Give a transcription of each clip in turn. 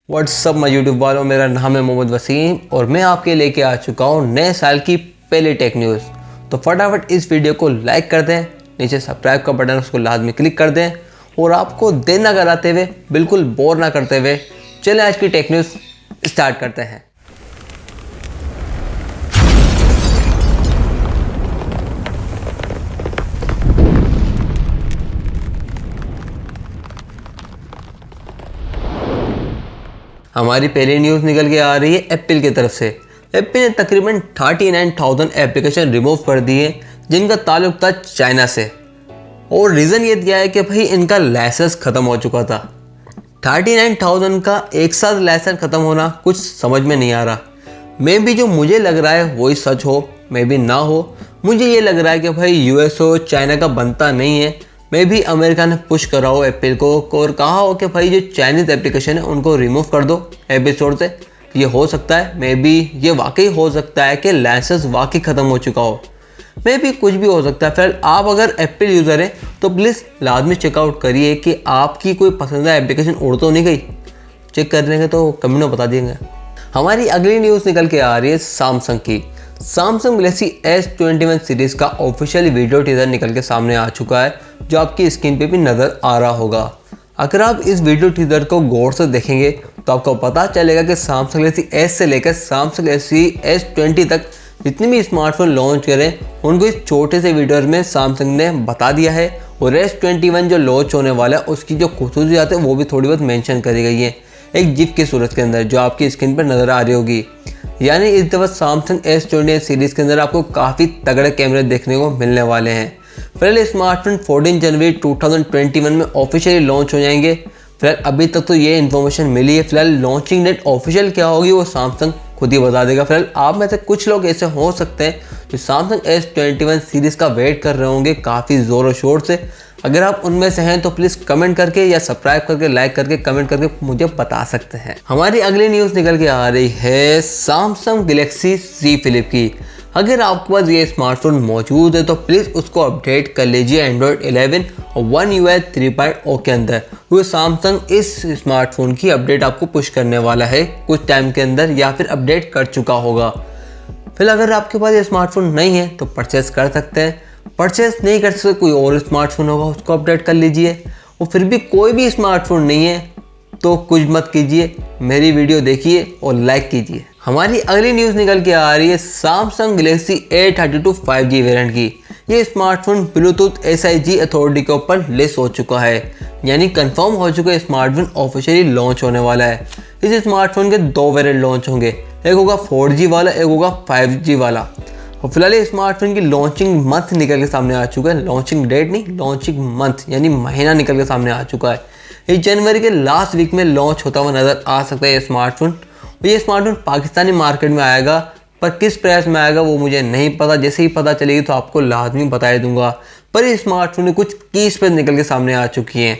WhatsApp my YouTube वालों, मेरा नाम है मोहम्मद वसीम और मैं आपके लेके आ चुका हूँ नए साल की पहली टेक न्यूज़। तो फटाफट इस वीडियो को लाइक कर दें, नीचे सब्सक्राइब का बटन उसको लाजमी क्लिक कर दें और आपको देर ना कराते हुए, बिल्कुल बोर ना करते हुए, चलें आज की टेक न्यूज़ स्टार्ट करते हैं। हमारी पहली न्यूज़ निकल के आ रही है एप्पल की तरफ से। एप्पल ने तकरीबन 39,000 एप्लीकेशन रिमूव कर दिए जिनका ताल्लुक था चाइना से, और रीज़न ये दिया है कि भाई इनका लाइसेंस ख़त्म हो चुका था। 39,000 का एक साथ लाइसेंस ख़त्म होना कुछ समझ में नहीं आ रहा। मे भी जो मुझे लग रहा है वही सच हो, मे भी ना हो। मुझे ये लग रहा है कि भाई यूएस हो चाइना का बनता नहीं है। मे भी अमेरिका ने पुश करा हो एप्पल को और कहा हो कि भाई जो चाइनीज़ एप्लीकेशन है उनको रिमूव कर दो ऐप स्टोर से। ये हो सकता है, मे भी ये वाकई हो सकता है कि लाइसेंस वाकई ख़त्म हो चुका हो। मे भी कुछ भी हो सकता है। फिर आप अगर एप्पल यूज़र हैं तो प्लीज़ लाजमी चेकआउट करिए कि आपकी कोई पसंदीदा एप्लीकेशन उड़ तो नहीं गई। चेक कर लेंगे तो कमेंट में बता देंगे। हमारी अगली न्यूज़ निकल के आ रही है सैमसंग की। सैमसंग गैलेक्सी S21 सीरीज़ का ऑफिशियल वीडियो टीजर निकल के सामने आ चुका है, जो आपकी स्क्रीन पे भी नज़र आ रहा होगा। अगर आप इस वीडियो टीजर को गौर से देखेंगे तो आपको पता चलेगा कि सैमसंग गैलेक्सी S से लेकर सैमसंग गैलेक्सी S20 तक जितने भी स्मार्टफोन लॉन्च करें उनको इस छोटे से वीडियो में सैमसंग ने बता दिया है, और S21 जो लॉन्च होने वाला है उसकी जो खुसूसियात है वो भी थोड़ी बहुत मेंशन करी गई है एक जिप की सूरत के अंदर, जो आपकी स्क्रीन पर नज़र आ रही होगी। यानी इस दफ़ा सैमसंग S20 सीरीज़ के अंदर आपको काफ़ी तगड़े कैमरे देखने को मिलने वाले हैं। फिलहाल स्मार्टफोन 14 जनवरी 2021 में ऑफिशियली लॉन्च हो जाएंगे। फिलहाल अभी तक तो ये इन्फॉर्मेशन मिली है। फिलहाल लॉन्चिंग डेट ऑफिशियल क्या होगी वो सैमसंग खुद ही बता देगा। फिलहाल आप में से कुछ लोग ऐसे हो सकते हैं जो सैमसंग S21 सीरीज़ का वेट कर रहे होंगे काफ़ी ज़ोरों शोर से। अगर आप उनमें से हैं तो प्लीज़ कमेंट करके या सब्सक्राइब करके, लाइक करके, कमेंट करके मुझे बता सकते हैं। हमारी अगली न्यूज़ निकल के आ रही है सैमसंग गैलेक्सी ZFlip की। अगर आपके पास ये स्मार्टफोन मौजूद है तो प्लीज़ उसको अपडेट कर लीजिए एंड्रॉयड 11 और OneUi 3.0 के अंदर। वो सैमसंग इस स्मार्टफोन की अपडेट आपको पुश करने वाला है कुछ टाइम के अंदर, या फिर अपडेट कर चुका होगा। फिलहाल अगर आपके पास ये स्मार्टफोन नहीं है तो परचेस कर सकते हैं। परचेस नहीं कर सकते कोई और स्मार्टफोन होगा उसको अपडेट कर लीजिए। और फिर भी कोई भी स्मार्टफोन नहीं है तो कुछ मत कीजिए, मेरी वीडियो देखिए और लाइक कीजिए। हमारी अगली न्यूज़ निकल के आ रही है सैमसंग गैलेक्सी A325G वेरिएंट की। ये स्मार्टफोन ब्लूटूथ SIG अथॉरिटी के ऊपर लिस्ट हो चुका है, यानी कंफर्म हो चुका है स्मार्टफोन ऑफिशियली लॉन्च होने वाला है। इस स्मार्टफोन के दो वेरिएंट लॉन्च होंगे, एक होगा 4G वाला, एक होगा 5G वाला। और फिलहाल स्मार्टफोन की लॉन्चिंग मंथ निकल के सामने आ चुका है। लॉन्चिंग डेट नहीं, लॉन्चिंग मंथ यानी महीना निकल के सामने आ चुका है। ये जनवरी के लास्ट वीक में लॉन्च होता हुआ नज़र आ सकता है ये स्मार्टफोन। ये स्मार्टफोन पाकिस्तानी मार्केट में आएगा, पर किस प्राइस में आएगा वो मुझे नहीं पता। जैसे ही पता चलेगी तो आपको लाजमी बता दूंगा। पर ये स्मार्टफोन में कुछ की स्पेस निकल के सामने आ चुकी हैं।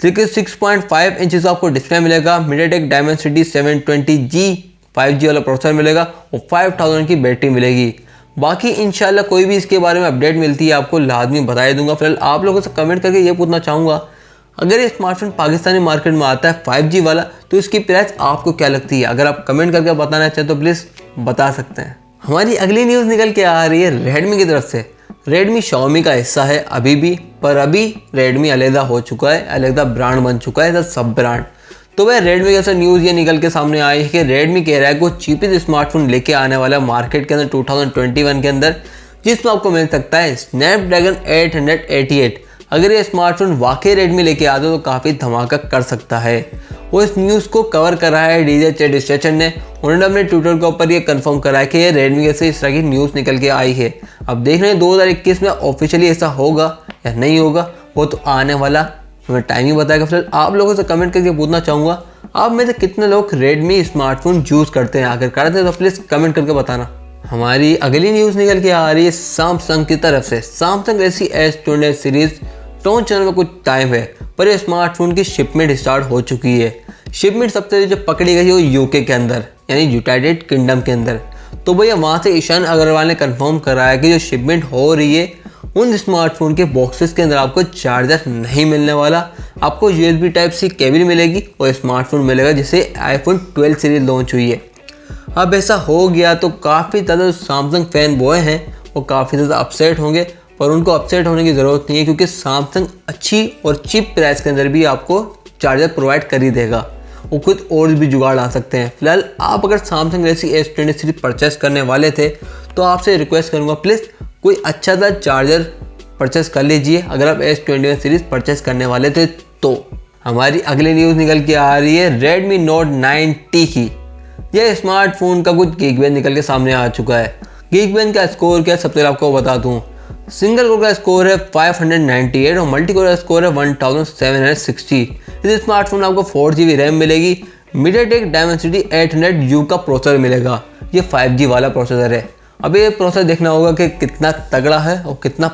6.5 इंच आपको डिस्प्ले मिलेगा, मीडियाटेक डायमेंसिटी 720G 5G वाला प्रोसेसर मिलेगा और 5000 की बैटरी मिलेगी। बाकी इंशाल्लाह कोई भी इसके बारे में अपडेट मिलती है आपको लाजमी बता दूंगा। फिलहाल आप लोगों से कमेंट करके ये पूछना चाहूँगा, अगर ये स्मार्टफोन पाकिस्तानी मार्केट में आता है 5G वाला तो इसकी प्राइस आपको क्या लगती है? अगर आप कमेंट करके बताना चाहें तो प्लीज़ बता सकते हैं। हमारी अगली न्यूज़ निकल के आ रही है रेडमी की तरफ से। रेडमी Xiaomi का हिस्सा है अभी भी, पर अभी रेडमी अलहदा हो चुका है, अलहदा ब्रांड बन चुका है, सब ब्रांड। तो वह रेडमी जैसा न्यूज़ ये निकल के सामने आई है कि रेडमी कह रहा है कि वो चीपेस्ट स्मार्टफोन लेके आने वाला है मार्केट के अंदर 2021 के अंदर, जिसमें आपको मिल सकता है स्नैपड्रैगन 888। अगर ये स्मार्टफोन वाकई रेडमी लेके आता तो काफ़ी धमाका कर सकता है। वो इस न्यूज़ को कवर कर रहा है डीजे चैट स्टेशन ने। उन्होंने अपने ट्विटर के ऊपर ये कंफर्म करा है कि ये रेडमी से इस तरह की न्यूज़ निकल के आई है। अब देख रहे हैं 2021 में ऑफिशियली ऐसा होगा या नहीं होगा, वो तो आने वाला हमें टाइम ही बताएगा। फिलहाल आप लोगों से कमेंट करके पूछना चाहूँगा, आप में से कितने लोग रेडमी स्मार्टफोन यूज़ करते हैं? अगर करते हैं तो प्लीज़ कमेंट करके बताना। हमारी अगली न्यूज़ निकल के आ रही है सैमसंग की तरफ से। Samsung Galaxy S20 series launch होने में कुछ टाइम है, पर ये स्मार्टफोन की शिपमेंट स्टार्ट हो चुकी है। शिपमेंट सबसे जो पकड़ी गई है वो यूके के अंदर, यानी यूनाइटेड किंगडम के अंदर। तो भैया वहाँ से ईशान अग्रवाल ने कंफर्म करा है कि जो शिपमेंट हो रही है उन स्मार्टफोन के बॉक्सेस के अंदर आपको चार्जर नहीं मिलने वाला, आपको USB Type-C केबल मिलेगी और स्मार्टफोन मिलेगा जिसे iPhone 12 सीरीज लॉन्च हुई है। अब ऐसा हो गया तो काफ़ी ज़्यादा सैमसंग फैन बॉय हैं वो काफ़ी ज़्यादा अपसेट होंगे, पर उनको अपसेट होने की ज़रूरत नहीं है क्योंकि सैमसंग अच्छी और चीप प्राइस के अंदर भी आपको चार्जर प्रोवाइड कर ही देगा। वो खुद और भी जुगाड़ आ सकते हैं। फिलहाल आप अगर Samsung Galaxy S20 series purchase करने वाले थे तो आपसे रिक्वेस्ट करूँगा प्लीज़ कोई अच्छा सा चार्जर परचेस कर लीजिए अगर आप S21 सीरीज परचेस करने वाले थे तो। हमारी अगली न्यूज़ निकल के आ रही है Redmi Note 9T की। यह स्मार्टफोन का कुछ Geekebch निकल के सामने आ चुका है। Geekebch का स्कोर क्या सबसे पहले आपको बता दूँ। सिंगल कोर का स्कोर है 598 और मल्टी कोर का स्कोर है 1760। इस स्मार्टफोन में आपको 4GB रैम मिलेगी, MediaTek Dimensity 800U का प्रोसेसर मिलेगा। ये 5G वाला प्रोसेसर है। अब ये प्रोसेसर देखना होगा कि कितना तगड़ा है और कितना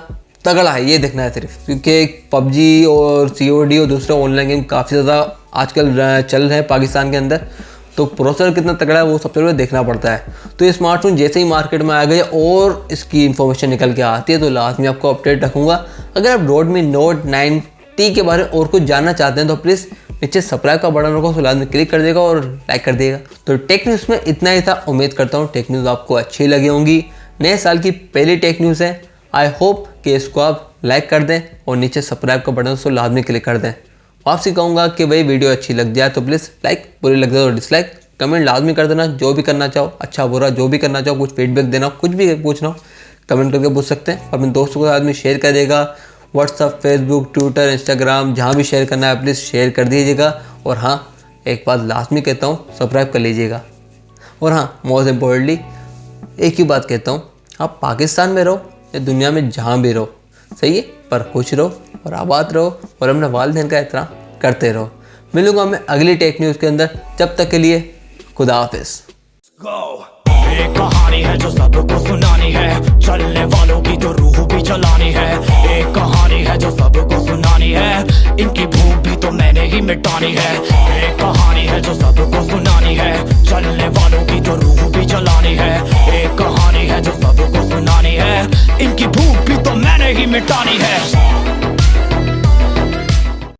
तगड़ा है ये देखना है सिर्फ, क्योंकि PUBG और COD और दूसरे ऑनलाइन गेम काफ़ी ज़्यादा आजकल चल रहे हैं पाकिस्तान के अंदर, तो प्रोसेसर कितना तगड़ा है वो सबसे पहले देखना पड़ता है। तो ये स्मार्टफोन जैसे ही मार्केट में आ गया और इसकी इन्फॉर्मेशन निकल के आती है तो लास्ट में आपको अपडेट रखूँगा। अगर आप Redmi Note 9T के बारे में और कुछ जानना चाहते हैं तो प्लीज़ नीचे सब्सक्राइब का बटन होगा उसको लास्ट में क्लिक कर देगा और लाइक कर देगा। तो टेक न्यूज़ में इतना ही था। उम्मीद करता हूँ टेक न्यूज़ आपको अच्छी लगी होंगी। नए साल की पहली टेक न्यूज़ है। आई होप कि इसको आप लाइक कर दें और नीचे सब्सक्राइब का बटन उसको लास्ट में क्लिक कर दें। आपसे कहूँगा कि भाई वीडियो अच्छी लग जाए तो प्लीज़ लाइक, बुरी लग जाए तो डिसलाइक, कमेंट लाजमी कर देना। जो भी करना चाहो, अच्छा बुरा जो भी करना चाहो, कुछ फीडबैक देना, कुछ भी पूछना हो कमेंट करके पूछ सकते हैं। अपने दोस्तों के साथ में शेयर कर देगा। व्हाट्सअप, फेसबुक, ट्विटर, इंस्टाग्राम जहाँ भी शेयर करना है प्लीज़ शेयर कर दीजिएगा। और हाँ, एक बात लाजमी कहता हूँ, सब्सक्राइब कर लीजिएगा। और हाँ, मोस्ट इम्पोर्टेंटली एक ही बात कहता हूँ, आप पाकिस्तान में रहो या दुनिया में जहाँ भी रहो, सही है, पर खुश रहो और आबाद रहो और अपने वालिदैन का एहतराम करते रहो। मिलूंगा मैं अगली टेक न्यूज़ के अंदर। जब तक के लिए खुदा हाफिज़। एक कहानी है जो सबको सुनानी है, चलने वालों की तो रूह भी जलानी है। एक कहानी है जो सबको सुनानी है, इनकी भूख भी तो मैंने ही मिटानी है। एक कहानी है जो सबको सुनानी है, चलने वालों की तो रूह भी जलानी है। एक कहानी है जो सबको सुनानी है, इनकी भूख भी तो मैंने ही मिटानी है।